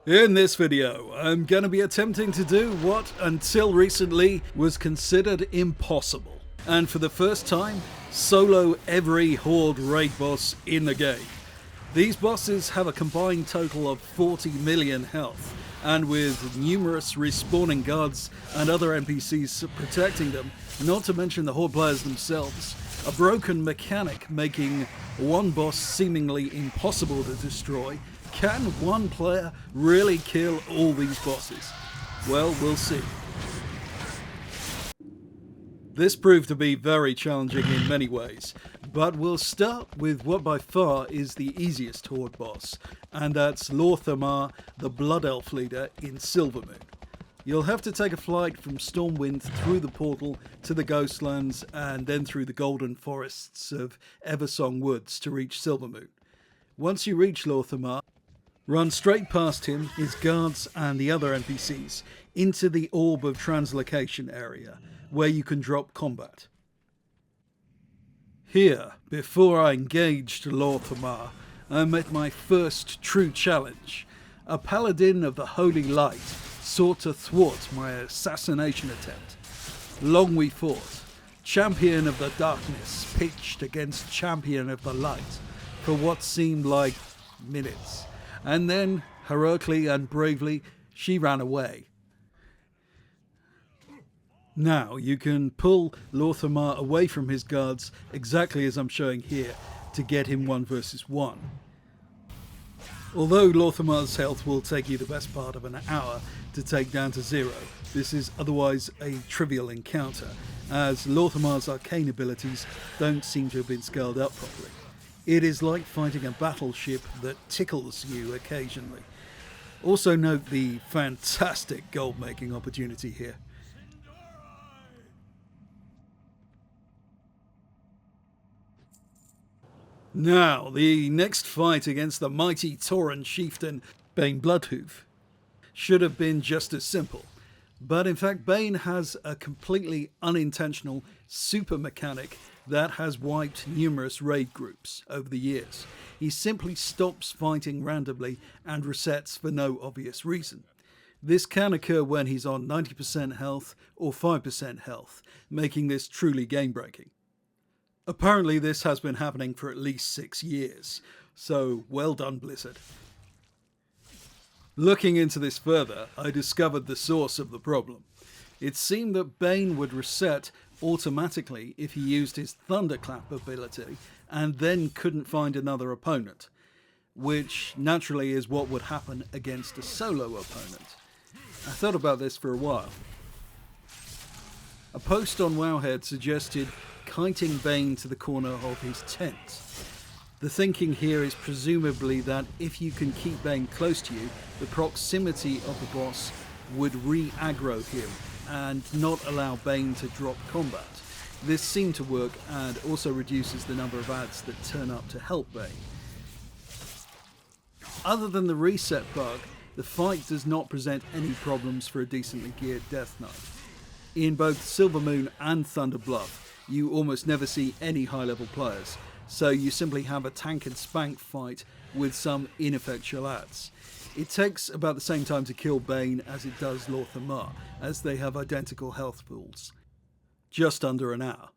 In this video, I'm going to be attempting to do what, until recently, was considered impossible. And for the first time, solo every Horde raid boss in the game. These bosses have a combined total of 40 million health, and with numerous respawning guards and other NPCs protecting them, not to mention the Horde players themselves, a broken mechanic making one boss seemingly impossible to destroy. Can one player really kill all these bosses? Well, we'll see. This proved to be very challenging in many ways, but we'll start with what by far is the easiest Horde boss, and that's Lorthema, the Blood Elf leader in Silvermoon. You'll have to take a flight from Stormwind through the portal to the Ghostlands and then through the golden forests of Eversong Woods to reach Silvermoon. Once you reach Lorthema, run straight past him, his guards and the other NPCs into the Orb of Translocation area, where you can drop combat. Here, before I engaged Lorthema, I met my first true challenge. A paladin of the Holy Light sought to thwart my assassination attempt. Long we fought. Champion of the Darkness pitched against Champion of the Light for what seemed like minutes. And then, heroically and bravely, she ran away. Now, you can pull Lorthema away from his guards exactly as I'm showing here to get him 1 versus 1. Although Lorthema's health will take you the best part of an hour to take down to 0, this is otherwise a trivial encounter, as Lorthema's arcane abilities don't seem to have been scaled up properly. It is like fighting a battleship that tickles you occasionally. Also note the fantastic gold making opportunity here. Now, the next fight against the mighty Tauren chieftain, Bane Bloodhoof, should have been just as simple. But in fact, Bane has a completely unintentional super mechanic that has wiped numerous raid groups over the years. He simply stops fighting randomly and resets for no obvious reason. This can occur when he's on 90% health or 5% health, making this truly game-breaking. Apparently this has been happening for at least 6 years, so well done Blizzard. Looking into this further, I discovered the source of the problem. It seemed that Bane would reset automatically if he used his Thunderclap ability and then couldn't find another opponent, which naturally is what would happen against a solo opponent. I thought about this for a while. A post on Wowhead suggested kiting Bane to the corner of his tent. The thinking here is presumably that if you can keep Bane close to you, the proximity of the boss would re-aggro him and not allow Bane to drop combat. This seemed to work and also reduces the number of ads that turn up to help Bane. Other than the reset bug, the fight does not present any problems for a decently geared Death Knight. In both Silvermoon and Thunder Bluff, you almost never see any high-level players, so you simply have a tank and spank fight with some ineffectual ads. It takes about the same time to kill Bane as it does Lorthema, as they have identical health pools. Just under an hour.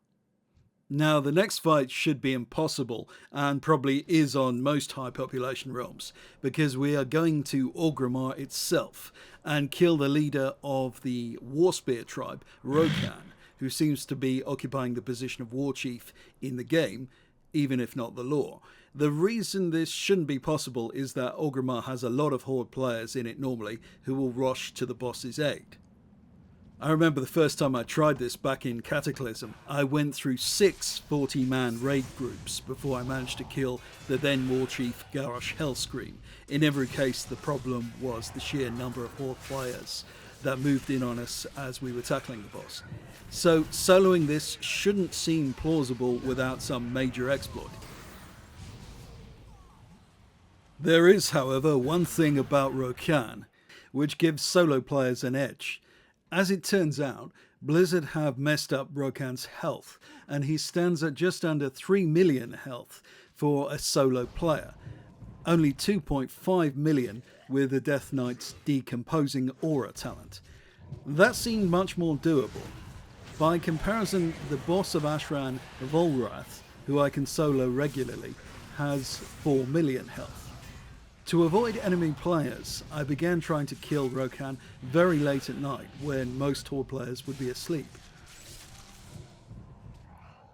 Now the next fight should be impossible, and probably is on most high population realms, because we are going to Orgrimmar itself, and kill the leader of the Warspear tribe, Rokan, who seems to be occupying the position of War Chief in the game, even if not the lore. The reason this shouldn't be possible is that Orgrimmar has a lot of Horde players in it normally who will rush to the boss's aid. I remember the first time I tried this back in Cataclysm, I went through 6 40-man raid groups before I managed to kill the then War Chief Garrosh Hellscream. In every case, the problem was the sheer number of Horde players that moved in on us as we were tackling the boss. So soloing this shouldn't seem plausible without some major exploit. There is, however, one thing about Rokan which gives solo players an edge. As it turns out, Blizzard have messed up Rokan's health, and he stands at just under 3 million health for a solo player. Only 2.5 million with the Death Knight's decomposing aura talent. That seemed much more doable. By comparison, the boss of Ashran, Volrath, who I can solo regularly, has 4 million health. To avoid enemy players, I began trying to kill Rokan very late at night when most Horde players would be asleep.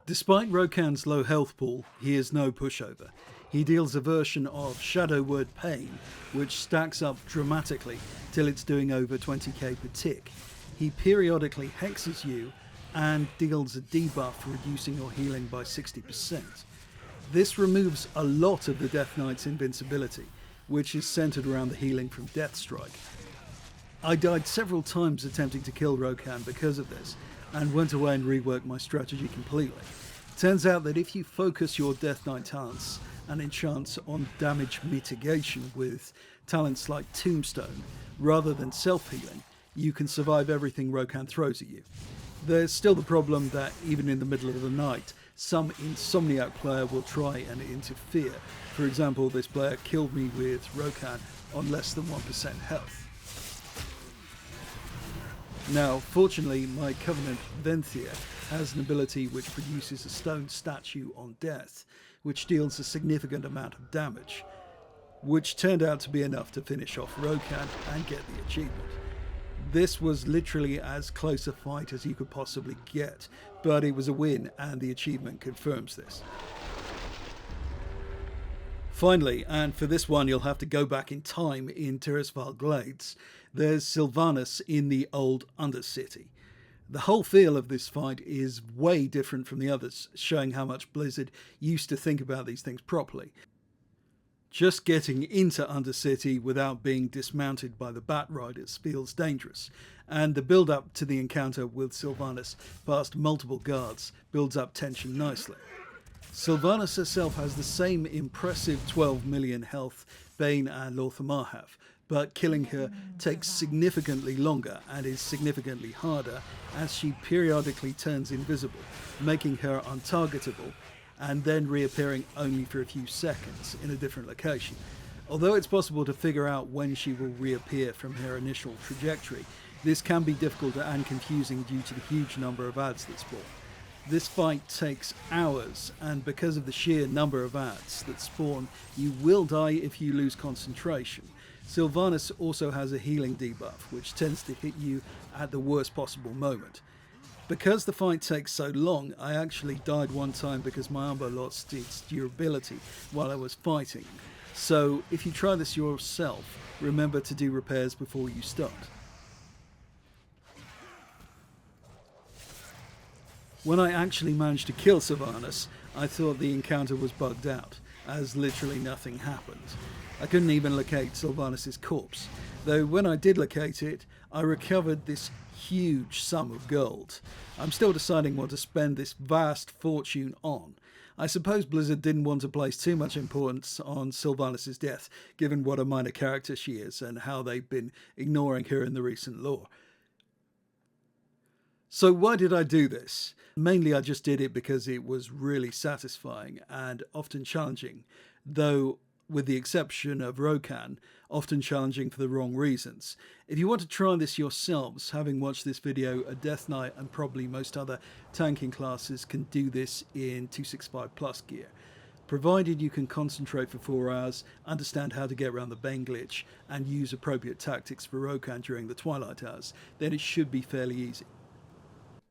Despite Rokan's low health pool, he is no pushover. He deals a version of Shadow Word Pain, which stacks up dramatically till it's doing over 20k per tick. He periodically hexes you and deals a debuff reducing your healing by 60%. This removes a lot of the Death Knight's invincibility, which is centered around the healing from Deathstrike. I died several times attempting to kill Rokan because of this, and went away and reworked my strategy completely. Turns out that if you focus your Death Knight talents and enchants on damage mitigation with talents like Tombstone, rather than self-healing, you can survive everything Rokan throws at you. There's still the problem that even in the middle of the night, some insomniac player will try and interfere. For example, this player killed me with Rokan on less than 1% health. Now, fortunately, my Covenant Venthia has an ability which produces a stone statue on death, which deals a significant amount of damage, which turned out to be enough to finish off Rokan and get the achievement. This was literally as close a fight as you could possibly get, but it was a win and the achievement confirms this. Finally, and for this one you'll have to go back in time in Tirisfal Glades, there's Sylvanas in the old Undercity. The whole feel of this fight is way different from the others, showing how much Blizzard used to think about these things properly. Just getting into Undercity without being dismounted by the Bat Riders feels dangerous, and the build-up to the encounter with Sylvanas past multiple guards builds up tension nicely. Sylvanas herself has the same impressive 12 million health Bane and Lorthema have, but killing her takes significantly longer and is significantly harder as she periodically turns invisible, making her untargetable, and then reappearing only for a few seconds in a different location. Although it's possible to figure out when she will reappear from her initial trajectory, this can be difficult and confusing due to the huge number of adds that spawn. This fight takes hours, and because of the sheer number of adds that spawn, you will die if you lose concentration. Sylvanas also has a healing debuff, which tends to hit you at the worst possible moment. Because the fight takes so long, I actually died one time because my armor lost its durability while I was fighting. So if you try this yourself, remember to do repairs before you start. When I actually managed to kill Sylvanas, I thought the encounter was bugged out, as literally nothing happened. I couldn't even locate Sylvanas' corpse, though when I did locate it, I recovered this huge sum of gold. I'm still deciding what to spend this vast fortune on. I suppose Blizzard didn't want to place too much importance on Sylvanas' death, given what a minor character she is and how they've been ignoring her in the recent lore. So why did I do this? Mainly I just did it because it was really satisfying and often challenging, though with the exception of Rokan, often challenging for the wrong reasons. If you want to try this yourselves, having watched this video, a Death Knight and probably most other tanking classes can do this in 265 plus gear. Provided you can concentrate for 4 hours, understand how to get around the Bane glitch, and use appropriate tactics for Rokan during the twilight hours, then it should be fairly easy.